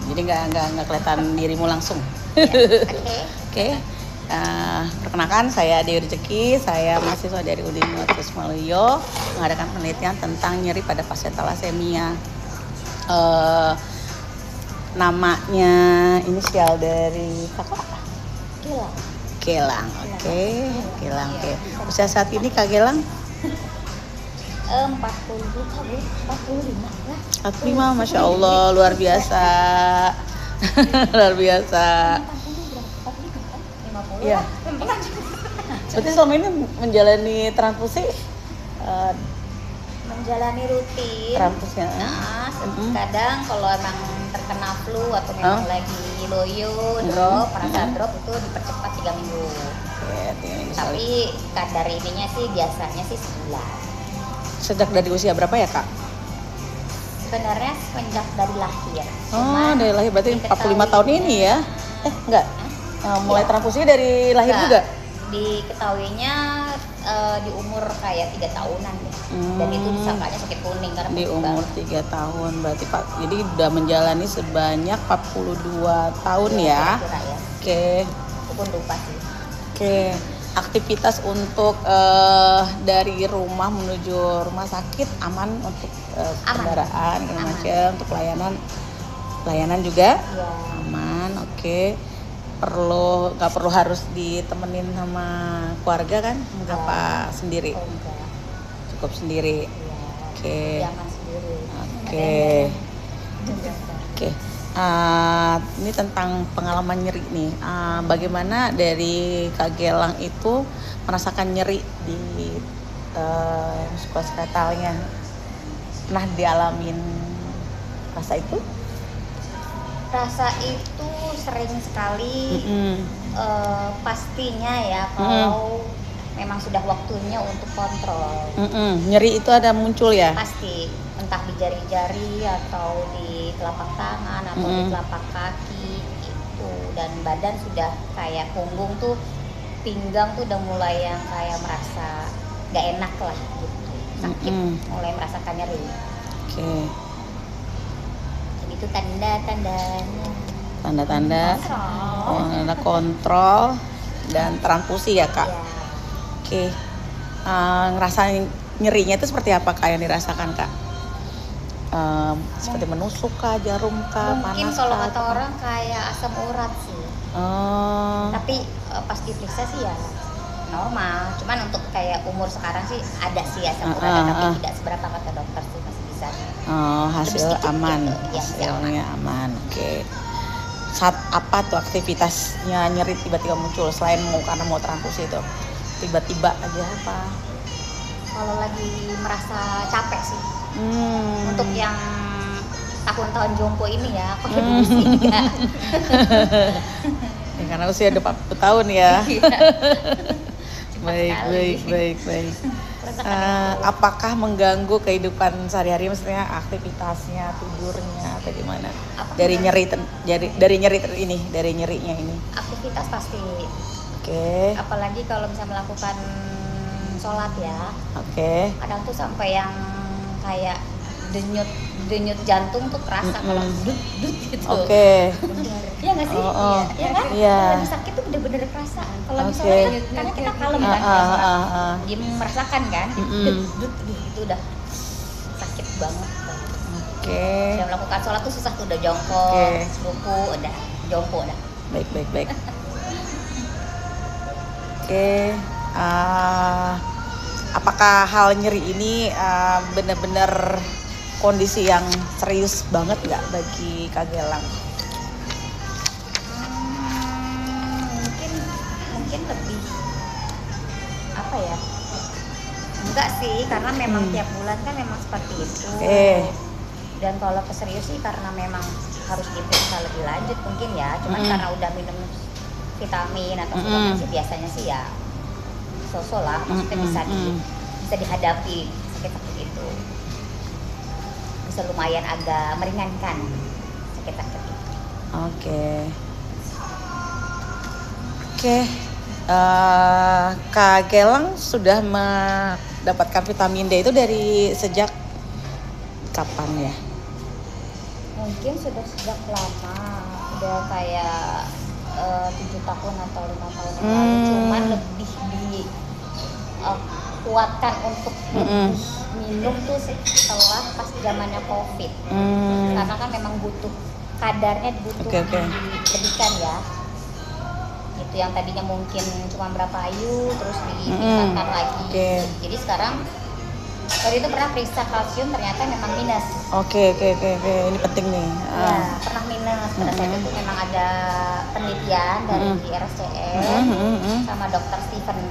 Jadi nggak kelihatan dirimu langsung. Oke. Perkenalkan, saya Dewi Rezeki, saya mahasiswa dari UIN Universitas Waluyo, mengadakan penelitian tentang nyeri pada pasien thalassemia. Namanya inisial dari kakak? Gelang. Oke. Gelang. Oke. Usia saat ini Kak Gelang? 45 lah. 45, Masya Allah, luar biasa. Luar biasa. 50 Iya. lah. Berarti selama ini menjalani transfusi? Menjalani rutin. Transfusinya? Nah, kadang kalau emang terkena flu atau memang lagi loyo, drop, merasa drop itu dipercepat 3 minggu. Tapi kadar ininya sih biasanya sih sebulan. Sejak dari usia berapa ya Kak? Sebenarnya semenjak dari lahir. Dari lahir berarti 45 tahun ini ya? Enggak. Mulai transfusi dari lahir juga? Diketahuinya di umur kayak 3 tahunan ya. Dan itu disangkanya sakit kuning karena di umur 3 tahun berarti Pak. Jadi udah menjalani sebanyak 42 tahun ya. Oke. Aku pun lupa sih. Oke. Aktivitas untuk dari rumah menuju rumah sakit aman untuk kendaraan segala macam, untuk pelayanan juga ya. Aman. Oke. Nggak perlu harus ditemenin sama keluarga kan? Enggak Pak, sendiri? Enggak. Cukup sendiri. Ya. Oke. Jangan sendiri. Oke. Ini tentang pengalaman nyeri nih. Bagaimana dari Kak Gelang itu merasakan nyeri di muskuloskeletalnya? Pernah dialamin rasa itu? Rasa itu sering sekali. Pastinya ya kalau memang sudah waktunya untuk kontrol. Nyeri itu ada muncul ya? Pasti, entah di jari-jari atau di telapak tangan atau di telapak kaki itu, dan badan sudah kayak punggung tuh, pinggang tuh udah mulai yang kayak merasa gak enak lah gitu, sakit, mulai merasakan nyeri. Oke. Jadi itu tanda-tandanya. Tanda kontrol dan transfusi ya Kak? Ya. Oke. Ngerasain nyerinya itu seperti apa Kak yang dirasakan Kak? Seperti menusuk kah, jarum kah, Mungkin panas kalau kah? kata orang kayak asam urat sih. Tapi pas diperiksa sih ya normal. Cuman untuk kayak umur sekarang sih ada sih asam urat, tapi tidak seberapa kata dokter sih, masih bisa. Hasil aman. Gitu. Hasilnya aman. Oke. Saat apa tuh aktivitasnya nyeri tiba-tiba muncul selain karena mau transfusi itu? Tiba-tiba aja apa? Kalau lagi merasa capek sih. Untuk yang tahun-tahun jompo ini ya, aku dulu sih enggak. Ya, karena usia udah 40 tahun ya. Baik. Apakah mengganggu kehidupan sehari-hari, maksudnya aktivitasnya, tidurnya atau gimana? Dari nyerinya ini. Aktivitas pasti. Oke. Apalagi kalau misalnya melakukan sholat ya. Oke. Kadang tuh sampai yang kayak denyut jantung tuh kerasa kalau dut gitu. Oke. Iya nggak sih? Iya kan? Iya. Kalau lagi sakit tuh bener-bener kerasa. Kalau misalnya karena kita kalem kan, dia merasakan kan, dut itu udah sakit banget. Oke. Udah melakukan sholat tuh susah tuh, udah jongkok, ruku, udah jongkok udah. Baik. Oke. Apakah hal nyeri ini benar-benar kondisi yang serius banget nggak bagi Kak Gelang? Mungkin lebih apa ya? Enggak sih, karena memang tiap bulan kan memang seperti itu. Dan kalau keserius sih karena memang harus diperiksa lebih lanjut mungkin ya. Cuman karena udah minum vitamin atau suplemen sih biasanya sih ya so-so lah, maksudnya bisa dihadapi sakit-sakit itu, bisa lumayan agak meringankan sakit-sakit itu. Oke. Kak Gelang sudah mendapatkan vitamin D itu dari sejak kapan ya? Mungkin sudah sejak lama, udah kayak 7 tahun atau 5 tahun yang lalu, cuman lebih kuatkan untuk lebih minum tuh setelah pas zamannya COVID. Karena kan memang butuh kadarnya butuh dilebihkan ya. Itu yang tadinya mungkin cuma berapa ayu terus ditingkatkan lagi. Jadi sekarang waktu itu pernah periksa kalsium ternyata memang minus. Oke. Ini penting nih. Ya, pernah minus. Pada saat itu memang ada penelitian dari RSCM sama dokter Steven.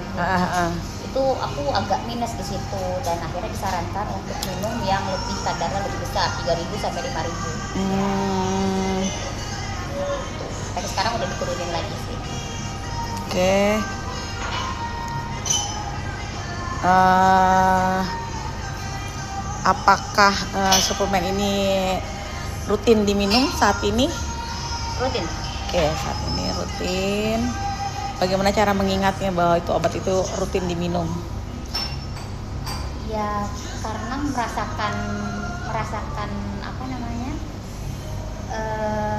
Itu aku agak minus di situ dan akhirnya disarankan untuk minum yang lebih kadarnya lebih besar, 3.000 sampai 5.000. Tapi sekarang udah diturunin lagi sih. Apakah suplemen ini rutin diminum saat ini? Rutin. Saat ini rutin. Bagaimana cara mengingatnya bahwa itu obat itu rutin diminum? Ya karena merasakan apa namanya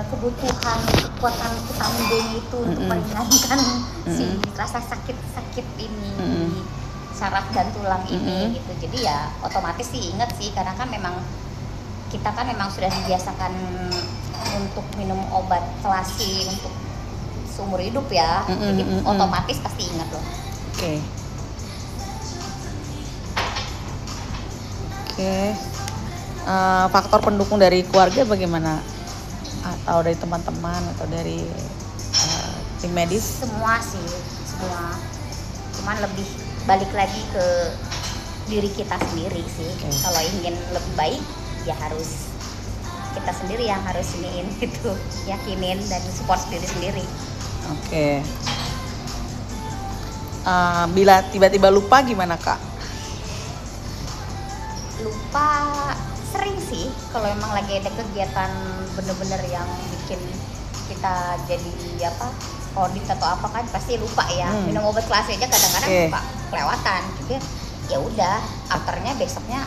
kebutuhan kekuatan vitamin D itu untuk meringankan si rasa sakit ini di saraf dan tulang ini gitu. Jadi ya otomatis sih inget sih karena kan memang kita kan memang sudah dibiasakan untuk minum obat kelasi untuk seumur hidup ya, jadi otomatis pasti ingat loh. Faktor pendukung dari keluarga bagaimana? Atau dari teman-teman atau dari tim medis? Semua. Cuman lebih balik lagi ke diri kita sendiri sih. Kalau ingin lebih baik ya harus kita sendiri yang harus yakinin dan support diri sendiri. Bila tiba-tiba lupa gimana Kak? Lupa sering sih kalau emang lagi ada kegiatan bener-bener yang bikin kita jadi audit atau apa kan pasti lupa ya. Minum obat kelasi aja kadang-kadang lupa kelewatan. Jadi ya udah afternya besoknya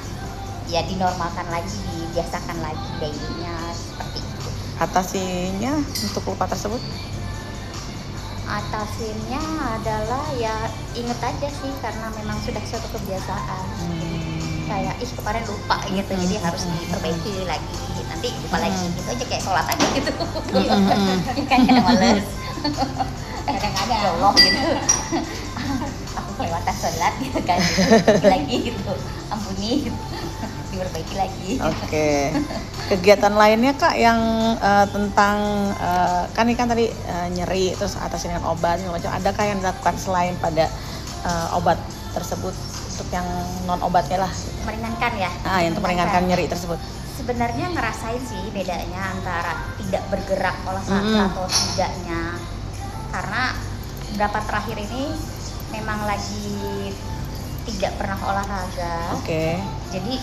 ya dinormalkan lagi, dibiasakan lagi dailynya seperti itu. Atasinya untuk lupa tersebut? Atasinnya adalah ya inget aja sih karena memang sudah suatu kebiasaan. Kayak kemarin lupa gitu, jadi harus diperbaiki lagi, nanti lupa lagi gitu aja kayak sholat aja gitu. Kayaknya males. Kadang-kadang ya Allah gitu. Aku kelewatan sholat gitu kan, lagi gitu, ampuni gitu. Diperbaiki lagi. Kegiatan lainnya Kak yang tentang kan ini kan tadi nyeri terus atasi dengan obat macam, adakah yang dilakukan selain pada obat tersebut untuk yang non obatnya lah? Meringankan ya. Yang untuk meringankan nyeri tersebut. Sebenarnya ngerasain sih bedanya antara tidak bergerak olahraga atau tidaknya. Karena beberapa terakhir ini memang lagi tidak pernah olahraga. Jadi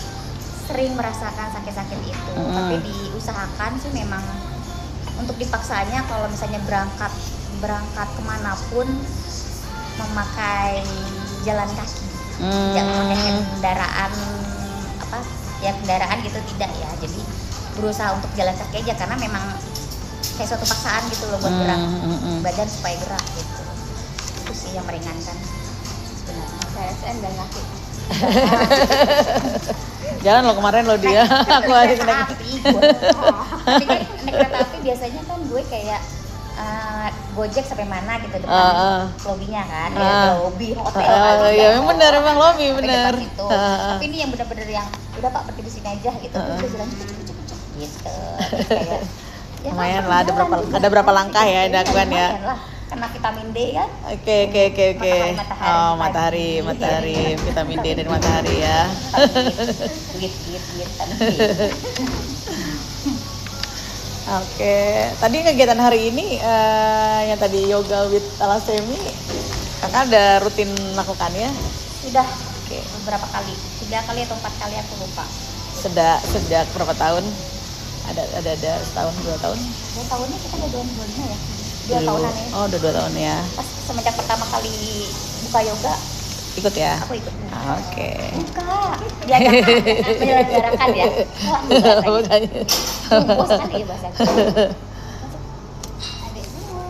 sering merasakan sakit-sakit itu. Tapi diusahakan sih memang untuk dipaksanya kalau misalnya berangkat kemanapun memakai jalan kaki. Jangan pakai kendaraan gitu, tidak ya. Jadi berusaha untuk jalan kaki aja karena memang kayak suatu paksaan gitu loh buat gerak badan supaya gerak gitu. Itu sih yang meringankan sebenarnya. Saya enggak kaki. Jalan lo kemarin lo dia. Aku lagi naik kereta api biasanya kan gue kayak Gojek sampai mana gitu depan lobbynya kan, lobby hotel. Iya benar, emang lobby benar. Tapi ini yang benar-benar yang udah Pak pergi di sini aja gitu. Terus gue jalan cepet gitu. Kayak lumayan lah, ada berapa langkah ya dilakukan ya. Kena vitamin D kan. Matahari, vitamin D dari matahari ya. Duit. Tadi kegiatan hari ini yang tadi yoga with thalassemia, Kakak ada rutin melakukannya? Sudah beberapa kali, 3 kali atau 4 kali aku lupa. Sejak berapa tahun? Ada setahun, 2 tahun? 2 tahunnya kita udah 2 ya? 2 tahunan ya. Udah 2 tahun ya. Pas semenjak pertama kali buka yoga ikut ya? Aku ikut. Oke. Buka. Diajak menyelenggarakan ya. Bos kan iya bahasa. Adik semua.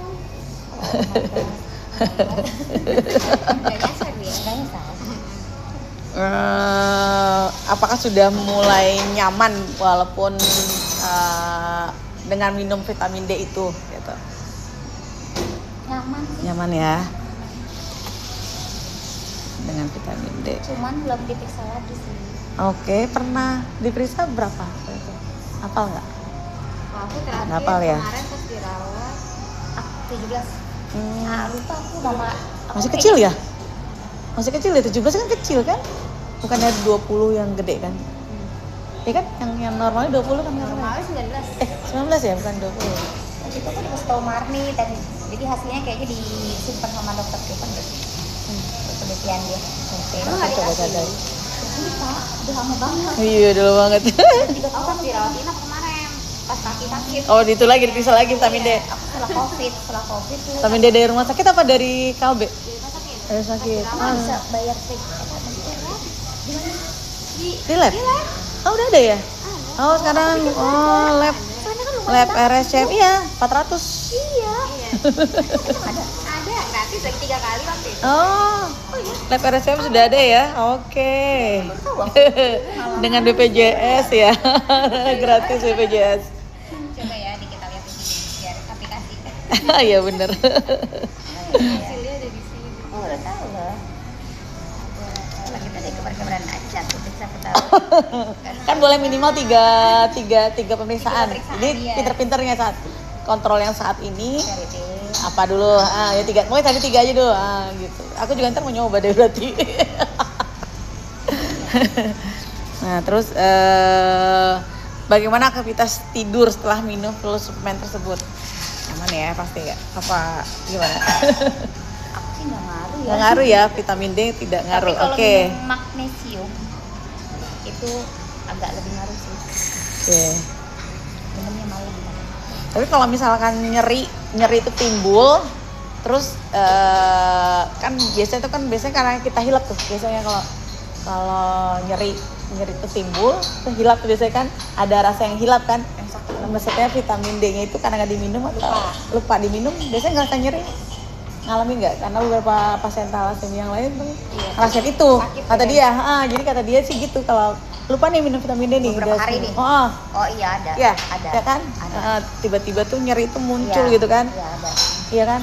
Nggak nyasar dia, nggak nyasar. Apakah sudah mulai nyaman walaupun dengan minum vitamin D itu gitu? Nyaman sih. Nyaman ya dengan vitamin D. Cuman belum diperiksa lagi sih. Oke, pernah diperiksa berapa? Hafal nggak? Aku terakhir Hafal ya? kemarin pas dirawat 17. Nah, lupa aku mama. Masih kecil ya? Masih kecil ya, 17 kan kecil kan? Bukannya 20 yang gede kan? Iya kan? Yang normalnya 20 kan? Normalnya 19. 19 ya, bukan 20. Waktu itu aku dikasih tau Marni dan jadi hasilnya kayaknya disimpan sama dokter Kevin deh. Untuk penelitian dia. Oke, Emang aku nggak coba dikasih? catat. Jadi Pak, udah lama banget. Iya, dulu banget. 3 tahun dirawat inap kemarin. Pas kaki sakit. Oh, itu lagi diperiksa lagi vitamin D. Iya, aku setelah COVID tuh. Vitamin D dari rumah sakit apa dari KB? Di rumah sakit. Dari sakit. Kamu bisa bayar trik. Maksudnya di mana? Di lab? Oh, udah ada ya? Oh, sekarang lab Soalnya kan lumayan lab RSCM iya 400. Iya. Ada gratis lagi 3 kali waktu itu. Oh, lab RSCM sudah ada ya? Oke. Dengan BPJS ya. Gratis BPJS. Coba ya kita lihat di sini biar aplikasi. Iya bener. Hasilnya ada di sini. Oh, udah tahu loh. Lagi tadi kebar-kebaran aja tuh bisa tahu. Kan boleh minimal tiga pemeriksaan. Pemeriksaan, Ini iya. pinter-pinternya saat kontrol yang saat ini Charity. apa dulu? Ya 3. Pokoknya tadi 3 aja dulu. Gitu. Aku juga ntar mau nyoba deh berarti. Nah, terus bagaimana aktivitas tidur setelah minum full suplemen tersebut? Aman ya pasti ya? Apa gimana? Aku sih nggak ngaruh ya. Nggak ngaruh ya, vitamin D tidak ngaruh. Tapi kalau Oke. minum magnesium itu agak lebih ngaruh sih. Oke. Minumnya malam. Tapi kalau misalkan nyeri itu timbul, terus kan biasanya karena kita hilap tuh biasanya kalau nyeri itu timbul, tuh hilap tuh biasanya kan ada rasa yang hilap kan. Nah, maksudnya vitamin D-nya itu karena nggak diminum atau lupa diminum, biasanya nggak akan nyeri. Ngalamin nggak? Karena beberapa pasien thalassemia yang lain tuh ngerasain itu. Sakit, Kata ya? dia, jadi kata dia sih gitu kalau lupa nih minum vitamin D nih. Beberapa udah hari seminggu. nih? Oh, Oh iya ada. ya, Ada. ya kan? Ada. Tiba-tiba tuh nyeri itu muncul Iya, gitu kan? Iya ada. Iya kan?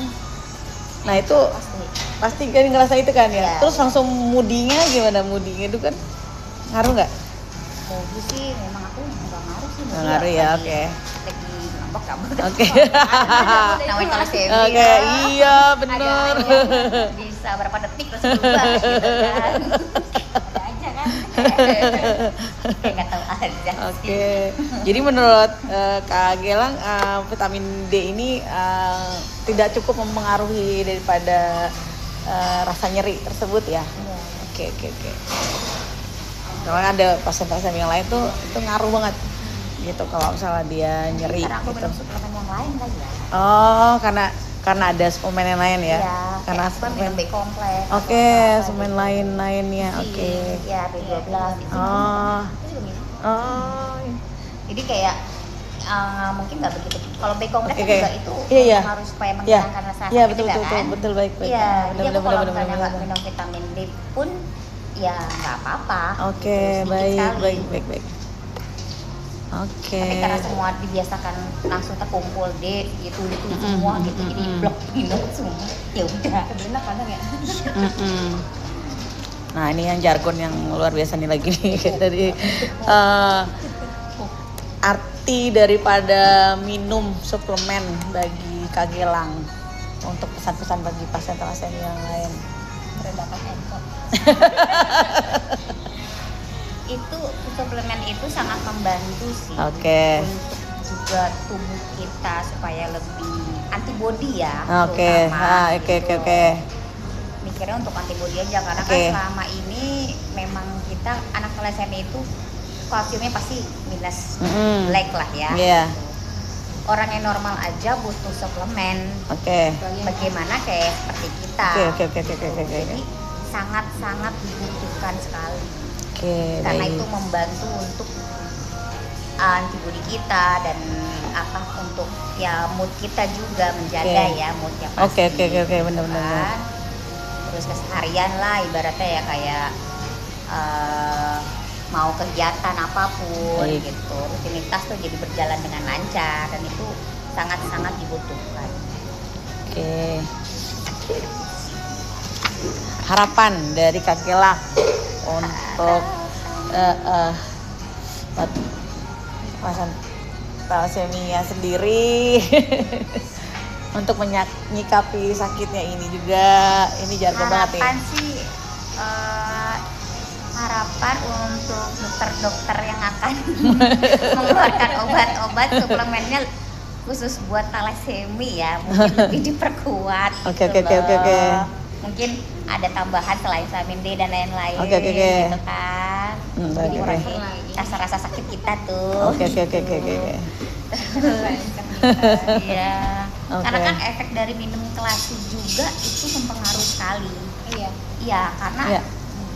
Nah itu Pasti. pasti kan ngerasa itu kan ya. Iya. Terus langsung moodingnya gimana? Moodingnya itu kan ngaruh nggak? Bagus sih, memang aku nggak ngaruh sih. Nggak ngaruh ya, oke. Lagi ngambek. Oke. Namanya thalassemia. Oke, iya bener. Ada bisa berapa detik terus berubah gitu kan. Ada aja kan. Kayak nggak tahu aja. Oke. Jadi menurut Kak Gelang vitamin D ini tidak cukup mempengaruhi daripada rasa nyeri tersebut ya. Iya. Oke. Soalnya ada pasien-pasien yang lain tuh itu ngaruh banget gitu kalau misalnya dia nyeri Karena aku gitu. minum suplemen yang lain kali ya. Oh, karena ada suplemen yang lain ya. Iya, Karena kayak suplemen minum B kompleks. Oke, atau apa suplemen gitu. lain-lainnya. Oke. Iya, B12 itu. Oh. Itu juga minum. Oh. Jadi kayak mungkin nggak begitu. Kalau B kompleks Oke, kan oke. juga itu Iya. harus supaya Iya. menghilangkan rasa Iya, sakit betul juga betul kan. betul baik. Iya, jadi aku kalau Benar, misalnya nggak benar. minum vitamin D pun ya nggak apa-apa. Oke, Sedikit baik, sekali. baik. Oke. Tapi karena semua dibiasakan langsung terkumpul D gitu semua gitu, jadi blok minum semua. Ya udah, benar kadang ya. Nah, ini yang jargon yang luar biasa nih lagi nih dari arti daripada minum suplemen bagi Kak Gelang untuk pesan-pesan bagi pasien thalassemia yang lain. Redakan handphone. Itu suplemen itu sangat membantu sih. Oke. Untuk juga tubuh kita supaya lebih antibody ya. Oke. terutama gitu. Oke. Mikirnya untuk antibody aja karena Oke. kan selama ini memang kita anak thalassemia itu kalsiumnya pasti minus black lah ya. Iya. Orang yang normal aja butuh suplemen. Oke. Bagaimana kayak seperti kita. Oke. Jadi sangat-sangat dibutuhkan dibutuhkan sekali. Oke, Karena baik. itu membantu untuk antibodi kita dan untuk ya mood kita juga menjaga Oke. ya moodnya pasti. Oke, benar-benar. Kan? Terus keseharian lah ibaratnya ya kayak mau kegiatan apapun Baik. gitu, rutinitas tuh jadi berjalan dengan lancar dan itu sangat-sangat dibutuhkan. Oke. Harapan dari Kak Gela untuk pasien thalassemia sendiri untuk menyikapi sakitnya ini juga. Ini jargon banget nih. Harapan sih harapan untuk dokter-dokter yang akan mengeluarkan obat-obat suplemennya khusus buat thalassemia ya mungkin lebih diperkuat Oke. Mungkin ada tambahan selain vitamin D dan lain-lain Oke. gitu kan. Jadi Oke. kurangi rasa-rasa sakit kita tuh. Oke. Iya. Oke. Karena kan efek dari minum kelasi juga itu mempengaruhi sekali. Iya, karena Iya.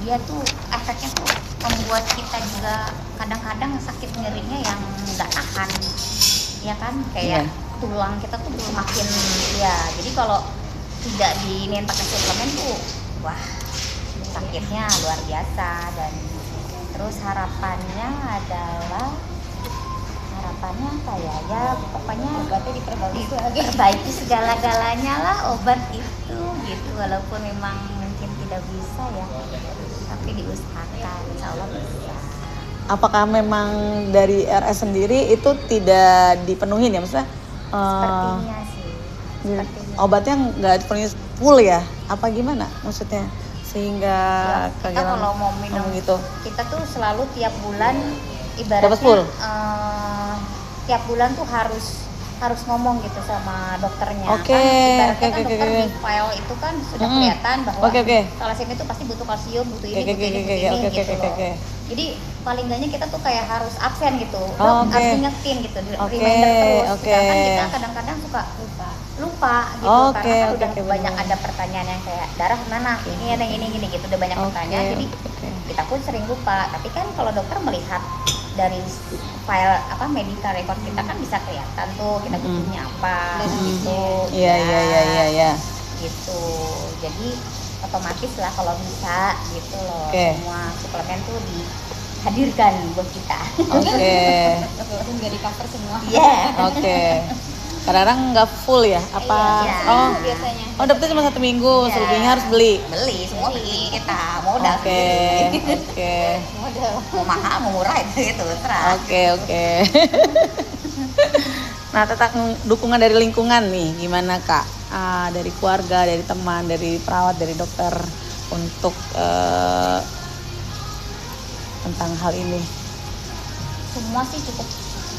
dia tuh efeknya tuh membuat kita juga kadang-kadang sakit nyerinya yang nggak tahan. Ya kan kayak tulang kita tuh makin ya. Jadi kalau tidak diinin pakai suplemen tuh wah sakitnya luar biasa. Dan terus harapannya apa ya pokoknya obatnya diperbaiki segala-galanya lah obat itu gitu, walaupun memang mungkin tidak bisa ya tapi diusahakan, insya Allah bisa. Apakah memang dari RS sendiri itu tidak dipenuhi ya, maksudnya Sepertinya sih obatnya nggak dipenuhi full ya? Apa gimana maksudnya? Sehingga ya, kita kalau mau minum gitu. kita tuh selalu tiap bulan Dapat full? ibaratnya tiap bulan tuh harus ngomong gitu sama dokternya. Oke, kan ibaratnya kan oke. dokter di file itu kan sudah kelihatan bahwa Oke. thalassemia itu pasti butuh kalsium, butuh ini, Oke. gitu loh. Jadi paling enggaknya kita tuh kayak harus absen gitu, dok, Oke. harus ingetin gitu, Oke, reminder terus. oke. Sedangkan kita kadang-kadang suka lupa gitu, Oke, karena kan oke, udah oke, banyak benar. ada pertanyaan yang kayak darah mana, ini ada yang ini gitu, udah banyak pertanyaan. Jadi Oke. kita pun sering lupa. Tapi kan kalau dokter melihat dari file medical record kita kan bisa kelihatan tuh kita butuhnya apa gitu. Iya. Gitu. Jadi otomatis lah kalau bisa gitu loh. Oke. Semua suplemen tuh dihadirkan buat kita. Oke. Walaupun nggak di cover semua. Iya. Oke. Kadang-kadang nggak full ya? Apa? Iya. Oh, Biasanya. oh dapetnya cuma 1 minggu, Iya. selebihnya harus beli. Beli semua beli kita modal Oke. sendiri. Mau mahal mau murah itu terserah. Oke. Nah, tentang dukungan dari lingkungan nih, gimana Kak? Dari keluarga, dari teman, dari perawat, dari dokter untuk tentang hal ini. Semua sih cukup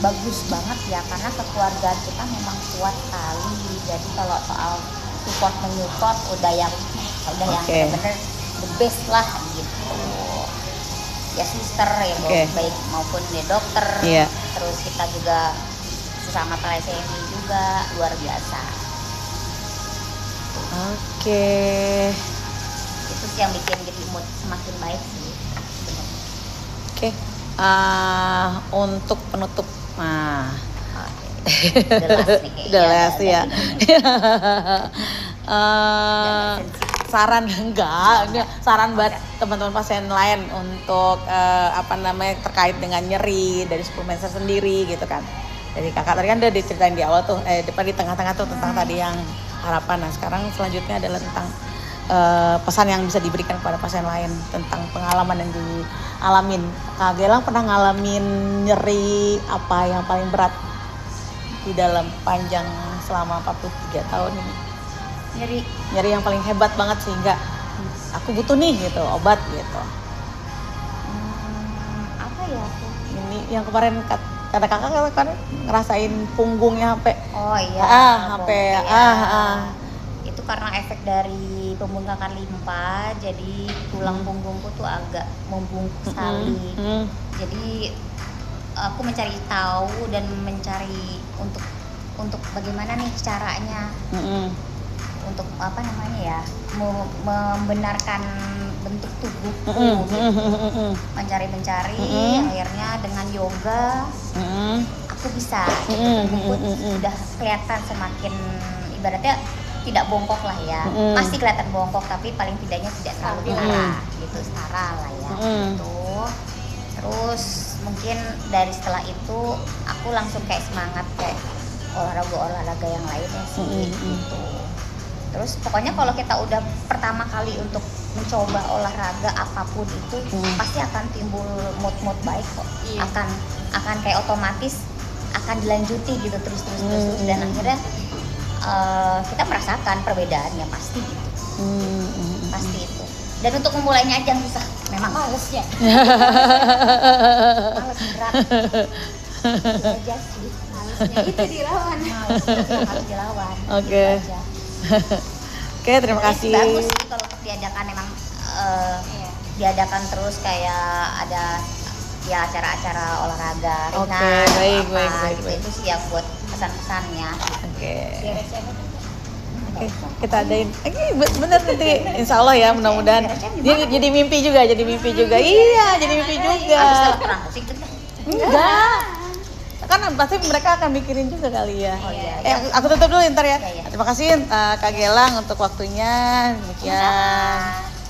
bagus banget ya, karena kekeluargaan kita memang kuat sekali. Jadi kalau soal support menyupport udah yang Oke. bener-bener the best lah gitu. Ya suster ya Oke. baik maupun ya dokter. Iya. Terus kita juga sesama thalassemia juga luar biasa. Oke. Itu sih yang bikin jadi mood semakin baik sih. Oke. Untuk penutup, nah, Jelas nih kayaknya. udah last ya. Jangan Saran enggak, ini saran buat teman-teman pasien lain untuk terkait dengan nyeri dari suplemen sendiri gitu kan. Jadi kakak tadi kan udah diceritain di awal tuh, depan di tengah-tengah tuh tentang tadi yang harapan. Nah sekarang selanjutnya adalah tentang pesan yang bisa diberikan kepada pasien lain tentang pengalaman yang dialamin. Kak Gelang pernah ngalamin nyeri apa yang paling berat di dalam panjang selama 43 tahun ini? Nyeri yang paling hebat banget sehingga aku butuh nih gitu obat gitu. Apa ya aku? Ini yang kemarin kata kakak kan ngerasain punggungnya sampai Oh iya. sampai Itu karena efek dari pembengkakan limpa, jadi tulang punggungku tuh agak membungkuk sekali. Jadi aku mencari tahu dan mencari untuk bagaimana nih caranya untuk membenarkan bentuk tubuhku gitu. Mencari-mencari, akhirnya dengan yoga aku bisa gitu. Tubuhku udah kelihatan semakin ibaratnya tidak bongkok lah ya, masih kelihatan bongkok tapi paling tidaknya tidak terlalu setara gitu, setara lah ya gitu. Terus mungkin dari setelah itu aku langsung kayak semangat kayak olahraga yang lainnya sih gitu. Terus pokoknya kalau kita udah pertama kali untuk mencoba olahraga apapun itu pasti akan timbul mood baik kok. Akan kayak otomatis akan dilanjuti gitu terus dan akhirnya kita merasakan perbedaannya pasti gitu. Pasti itu. Dan untuk memulainya aja yang susah memang. Males ya. Males berat. Itu aja sih. Malesnya itu dilawan. Males harus dilawan. Oke. Gitu aja. Oke, terima kasih. Bagus sih kalau diadakan emang diadakan terus kayak ada ya acara-acara olahraga ringan. Oke, baik. Itu sih yang buat pesan-pesannya. Oke. Oke. Kita adain. Bener nanti insya Allah ya, mudah-mudahan. Jadi mimpi juga. Iya, jadi mimpi juga. Habis setelah perang sih itu. Enggak. Kan pasti mereka akan mikirin juga kali ya. Oh iya. Aku tutup dulu ntar ya. Iya. Terima kasih Kak Gelang untuk waktunya. Demikian.